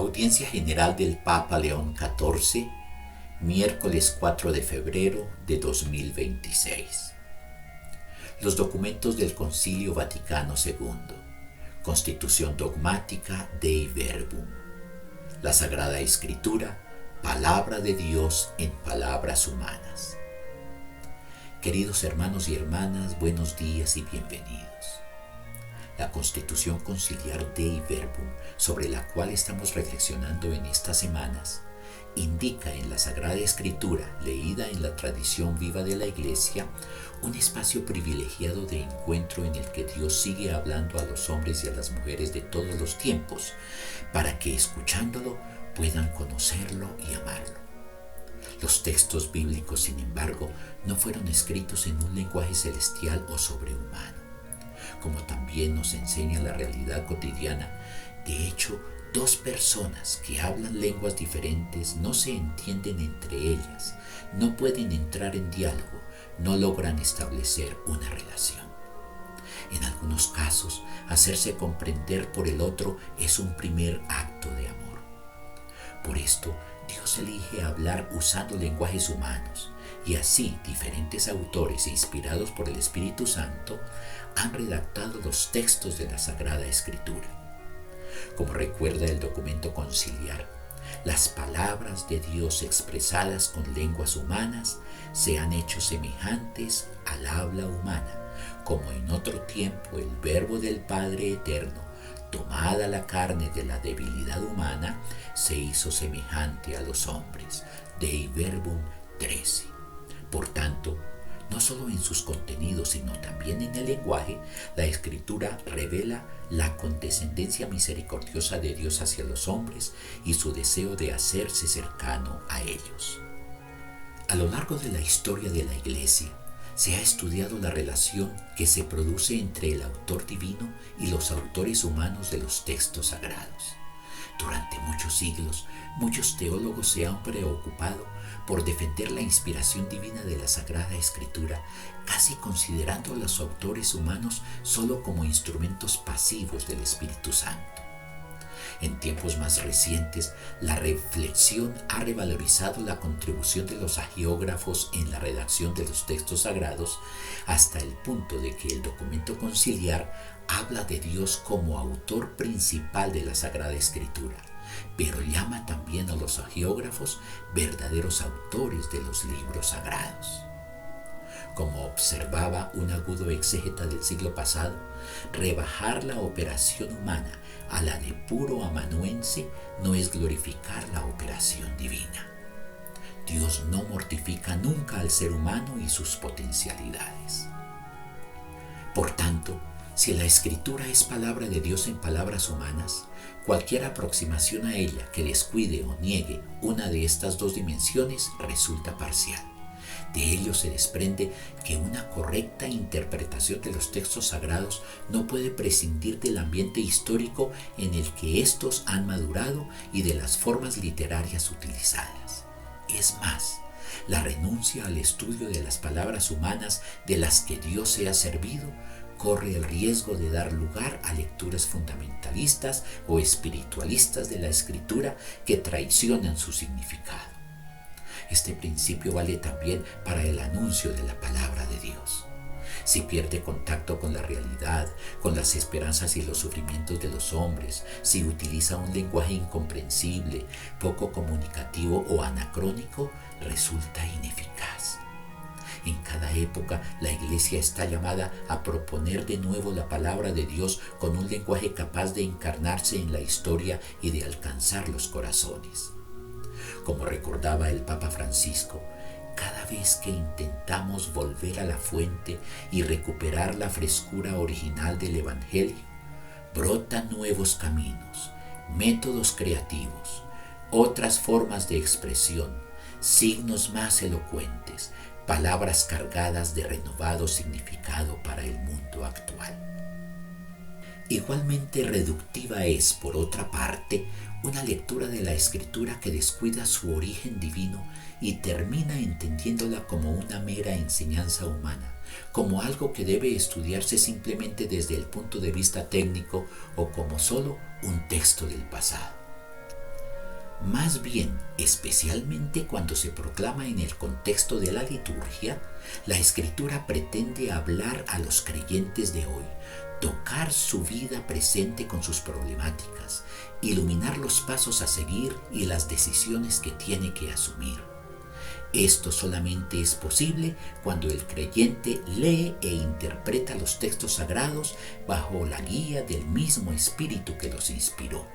Audiencia General del Papa León XIV, miércoles 4 de febrero de 2026. Los documentos del Concilio Vaticano II, Constitución Dogmática Dei Verbum, la Sagrada Escritura, Palabra de Dios en palabras humanas. Queridos hermanos y hermanas, buenos días y bienvenidos. La Constitución Conciliar Dei Verbum, sobre la cual estamos reflexionando en estas semanas, indica en la Sagrada Escritura, leída en la tradición viva de la Iglesia, un espacio privilegiado de encuentro en el que Dios sigue hablando a los hombres y a las mujeres de todos los tiempos, para que escuchándolo puedan conocerlo y amarlo. Los textos bíblicos, sin embargo, no fueron escritos en un lenguaje celestial o sobrehumano, como también nos enseña la realidad cotidiana. De hecho, dos personas que hablan lenguas diferentes no se entienden entre ellas, no pueden entrar en diálogo, no logran establecer una relación. En algunos casos, hacerse comprender por el otro es un primer acto de amor. Por esto, Dios elige hablar usando lenguajes humanos, y así diferentes autores inspirados por el Espíritu Santo han redactado los textos de la Sagrada Escritura. Como recuerda el documento conciliar, las palabras de Dios expresadas con lenguas humanas se han hecho semejantes al habla humana, como en otro tiempo el Verbo del Padre Eterno, tomada la carne de la debilidad humana, se hizo semejante a los hombres. Dei Verbum 13. Por tanto, no solo en sus contenidos, sino también en el lenguaje, la Escritura revela la condescendencia misericordiosa de Dios hacia los hombres y su deseo de hacerse cercano a ellos. A lo largo de la historia de la Iglesia, se ha estudiado la relación que se produce entre el autor divino y los autores humanos de los textos sagrados. Durante muchos siglos, muchos teólogos se han preocupado por defender la inspiración divina de la Sagrada Escritura, casi considerando a los autores humanos solo como instrumentos pasivos del Espíritu Santo. En tiempos más recientes, la reflexión ha revalorizado la contribución de los hagiógrafos en la redacción de los textos sagrados, hasta el punto de que el documento conciliar habla de Dios como autor principal de la Sagrada Escritura, pero llama también a los hagiógrafos verdaderos autores de los libros sagrados. Como observaba un agudo exégeta del siglo pasado, rebajar la operación humana a la de puro amanuense no es glorificar la operación divina. Dios no mortifica nunca al ser humano y sus potencialidades. Por tanto, si la Escritura es palabra de Dios en palabras humanas, cualquier aproximación a ella que descuide o niegue una de estas dos dimensiones resulta parcial. De ello se desprende que una correcta interpretación de los textos sagrados no puede prescindir del ambiente histórico en el que estos han madurado y de las formas literarias utilizadas. Es más, la renuncia al estudio de las palabras humanas de las que Dios se ha servido corre el riesgo de dar lugar a lecturas fundamentalistas o espiritualistas de la Escritura que traicionan su significado. Este principio vale también para el anuncio de la palabra de Dios. Si pierde contacto con la realidad, con las esperanzas y los sufrimientos de los hombres, si utiliza un lenguaje incomprensible, poco comunicativo o anacrónico, resulta ineficaz. En cada época, la Iglesia está llamada a proponer de nuevo la palabra de Dios con un lenguaje capaz de encarnarse en la historia y de alcanzar los corazones. Como recordaba el Papa Francisco, cada vez que intentamos volver a la fuente y recuperar la frescura original del Evangelio, brotan nuevos caminos, métodos creativos, otras formas de expresión, signos más elocuentes, palabras cargadas de renovado significado para el mundo actual. Igualmente reductiva es, por otra parte, una lectura de la Escritura que descuida su origen divino y termina entendiéndola como una mera enseñanza humana, como algo que debe estudiarse simplemente desde el punto de vista técnico o como solo un texto del pasado. Más bien, especialmente cuando se proclama en el contexto de la liturgia, la Escritura pretende hablar a los creyentes de hoy, tocar su vida presente con sus problemáticas, iluminar los pasos a seguir y las decisiones que tiene que asumir. Esto solamente es posible cuando el creyente lee e interpreta los textos sagrados bajo la guía del mismo Espíritu que los inspiró.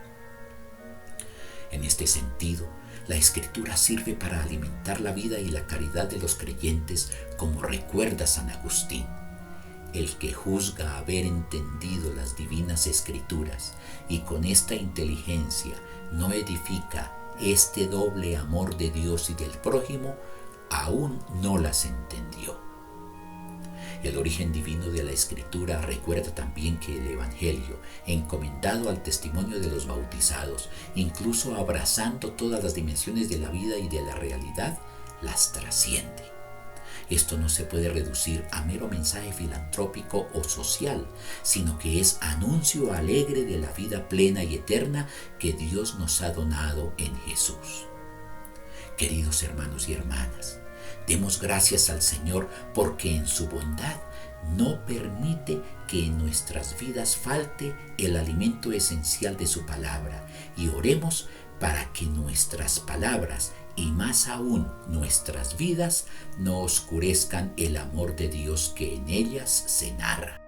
En este sentido, la Escritura sirve para alimentar la vida y la caridad de los creyentes, como recuerda San Agustín. El que juzga haber entendido las divinas Escrituras y con esta inteligencia no edifica este doble amor de Dios y del prójimo, aún no las entendió. El origen divino de la Escritura recuerda también que el Evangelio, encomendado al testimonio de los bautizados, incluso abrazando todas las dimensiones de la vida y de la realidad, las trasciende. Esto no se puede reducir a mero mensaje filantrópico o social, sino que es anuncio alegre de la vida plena y eterna que Dios nos ha donado en Jesús. Queridos hermanos y hermanas, demos gracias al Señor porque en su bondad no permite que en nuestras vidas falte el alimento esencial de su palabra, y oremos para que nuestras palabras y más aún nuestras vidas no oscurezcan el amor de Dios que en ellas se narra.